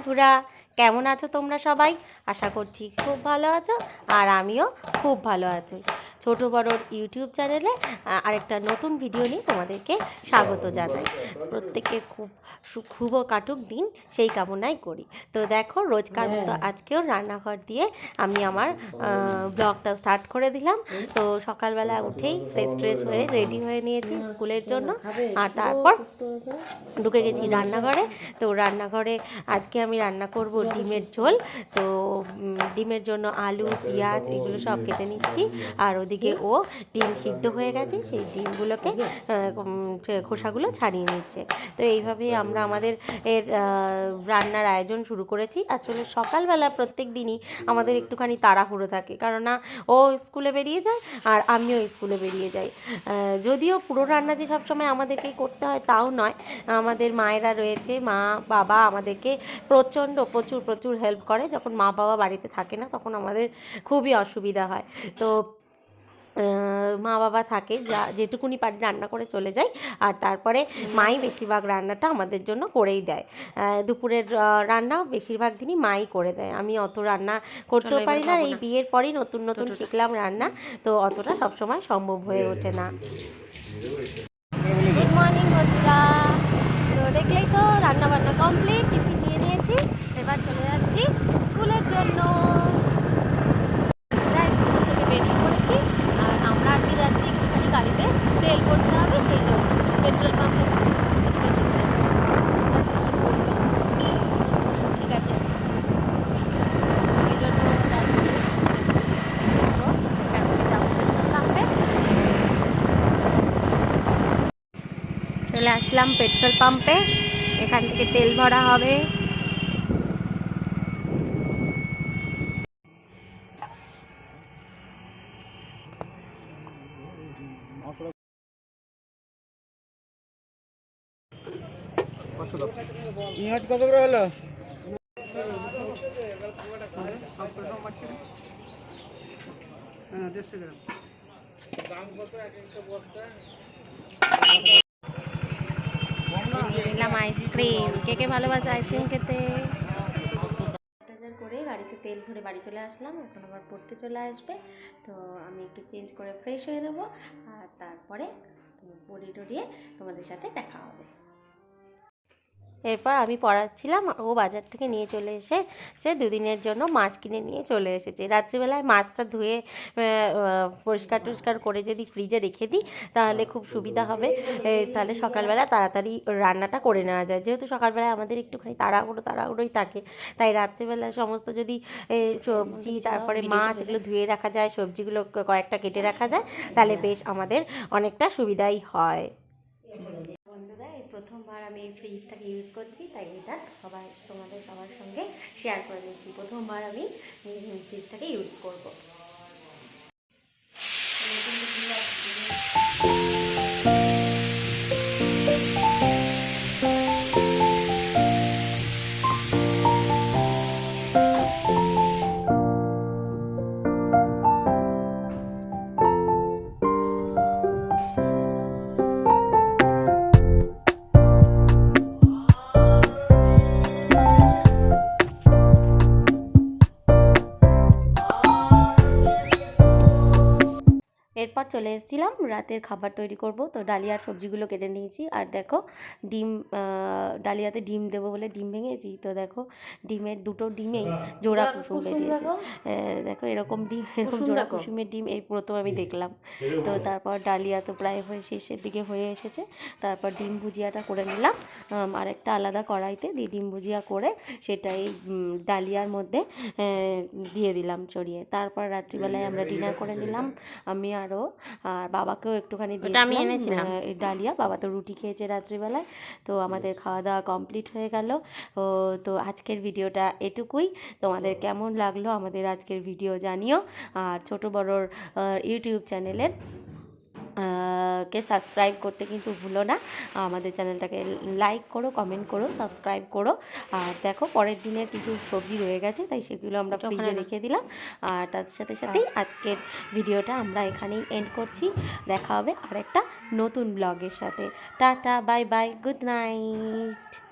বন্ধুরা, কেমন আছো তোমরা সবাই? আশা করছি খুব ভালো আছো, আর আমিও খুব ভালো আছি। ছোট বড়োর ইউটিউব চ্যানেলে আরেকটা নতুন ভিডিও নিয়ে তোমাদেরকে স্বাগত জানাই। প্রত্যেকে খুব শুভ কাটুক দিন সেই কামনাই করি। তো দেখো, রোজকার মতো আজকেও রান্নাঘর দিয়ে আমি আমার ব্লগটা স্টার্ট করে দিলাম। তো সকালবেলা উঠেই ফ্রেশ হয়ে রেডি হয়ে নিয়েছি স্কুলের জন্য, আর তারপর ঢুকে গেছি রান্নাঘরে। তো রান্নাঘরে আজকে আমি রান্না করব ডিমের ঝোল। তো ডিমের জন্য আলু, পেঁয়াজ এগুলো সব কেটে নিচ্ছি, আর ওদিকে ও ডিম সিদ্ধ হয়ে গেছে, সেই ডিমগুলোকে খোসাগুলো ছাড়িয়ে নিচ্ছে। তো এইভাবেই আমরা আমাদের রান্নার আয়োজন শুরু করেছি। আসলে সকালবেলা প্রত্যেক দিনই আমাদের একটুখানি তাড়াহুড়ো থাকে, কেননা ও স্কুলে বেরিয়ে যায় আর আমিও স্কুলে বেরিয়ে যাই। যদিও পুরো রান্না যে সবসময় আমাদেরকেই করতে হয় তাও নয়, আমাদের মায়েরা রয়েছে, মা বাবা আমাদেরকে প্রচুর হেল্প করে। যখন মা বাবা বাড়িতে থাকে না তখন আমাদের খুবই অসুবিধা হয়। তো মা বাবা থাকে, যেটুকুনি পারি রান্না করে চলে যায়, আর তারপরে মাই বেশিরভাগ রান্নাটা আমাদের জন্য করেই দেয়। দুপুরের রান্নাও বেশিরভাগ দিনই মাই করে দেয়। আমি অত রান্না করতেও পারি না, এই বিয়ের পরই নতুন শিখলাম রান্না, তো অতটা সবসময় সম্ভব হয়ে ওঠে না। গুড মর্নিং বন্ধুরা, তো দেখলেই তো রান্না বান্না কমপ্লিট, টিফিন নিয়ে নিয়েছি, এবার চলে যাচ্ছি স্কুলের জন্য। স্কুল থেকে বেরিয়ে পড়েছি, আর আমরা আজকে যাচ্ছি একটুখানি গাড়িতে তেল করতে হবে, সেই জন্য পেট্রোল পাম্পে ঠিক আছে, এই জন্য যাচ্ছি। যাবো পেট্রোল পাম্পে, চলে আসলাম পেট্রোল পাম্পে, এখান থেকে তেল ভরা হবে। কত করে হলো? নিলাম আইসক্রিম। কে ভালোবাসে আইসক্রিম খেতে? করে গাড়িতে তেল ভরে বাড়ি চলে আসলাম, এখন আবার পড়তে চলে আসবে। তো আমি একটু চেঞ্জ করে ফ্রেশ হয়ে নেবো, আর তারপরে পড়িয়ে টড়িয়ে তোমাদের সাথে দেখা হবে। এরপর আমি পড়াচ্ছিলাম, ও বাজার থেকে নিয়ে চলে এসে দুদিনের জন্য মাছ কিনে নিয়ে চলে এসেছে। রাত্রিবেলায় মাছটা ধুয়ে পরিষ্কার করে যদি ফ্রিজে রেখে দিই তাহলে খুব সুবিধা হবে, তাহলে সকালবেলা তাড়াতাড়ি রান্নাটা করে নেওয়া যায়। যেহেতু সকালবেলায় আমাদের একটুখানি তাড়াহুড়োই থাকে, তাই রাত্রিবেলা সমস্ত যদি সবজি তারপরে মাছ এগুলো ধুয়ে রাখা যায়, সবজিগুলো কয়েকটা কেটে রাখা যায়, তাহলে বেশ আমাদের অনেকটা সুবিধাই হয়। বন্ধুরা, এই প্রথমবার আমি এই ফ্রিজটাকে ইউজ করছি, তাই এটা তোমাদের সবার সঙ্গে শেয়ার করে নিচ্ছি। প্রথমবার আমি ফ্রিজটাকে ইউজ করবো। এরপর চলে এসেছিলাম রাতের খাবার তৈরি করব। তো ডালিয়ার সবজিগুলো কেটে নিয়েছি, আর দেখো ডিম, ডালিয়াতে ডিম দেবো বলে ডিম ভেঙেছি। তো দেখো দুটো ডিমেই জোড়া কুসুম বেরিয়েছে। দেখো এরকম জোড়া কুসুমের ডিম এই প্রথম আমি দেখলাম। তো তারপর ডালিয়া তো প্রায় শেষের দিকে হয়ে এসেছে। তারপর ডিম ভুজিয়াটা করে নিলাম আর একটা আলাদা কড়াইতে দিয়ে ডিম ভুজিয়া করে সেটাই ডালিয়ার মধ্যে দিয়ে দিলাম ছড়িয়ে। তারপর রাত্রিবেলায় আমরা ডিনার করে নিলাম, আমি আর বাবাকেও একটুখানি দিয়েছিলাম ডালিয়া। বাবা তো রুটি খেয়েছে রাত্রিবেলায়। তো আমাদের খাওয়া দাওয়া কমপ্লিট হয়ে গেল। তো আজকের ভিডিওটা এটুকুই। তোমাদের কেমন লাগলো আমাদের আজকের ভিডিও জানিও, আর ছোট বড়োর ইউটিউব চ্যানেলের কে সাবস্ক্রাইব করতে কিন্তু ভুলো না। আমাদের চ্যানেলটাকে লাইক করো, কমেন্ট করো, সাবস্ক্রাইব করো। আর দেখো পরের দিনের কিছু সবজি রয়ে গেছে, তাই সেগুলো আমরা ফ্রিজে রেখে দিলাম। আর তার সাথেই আজকের ভিডিওটা আমরা এখানেই এন্ড করছি। দেখা হবে আরেকটা নতুন ব্লগের সাথে। Tata, bye bye, good night.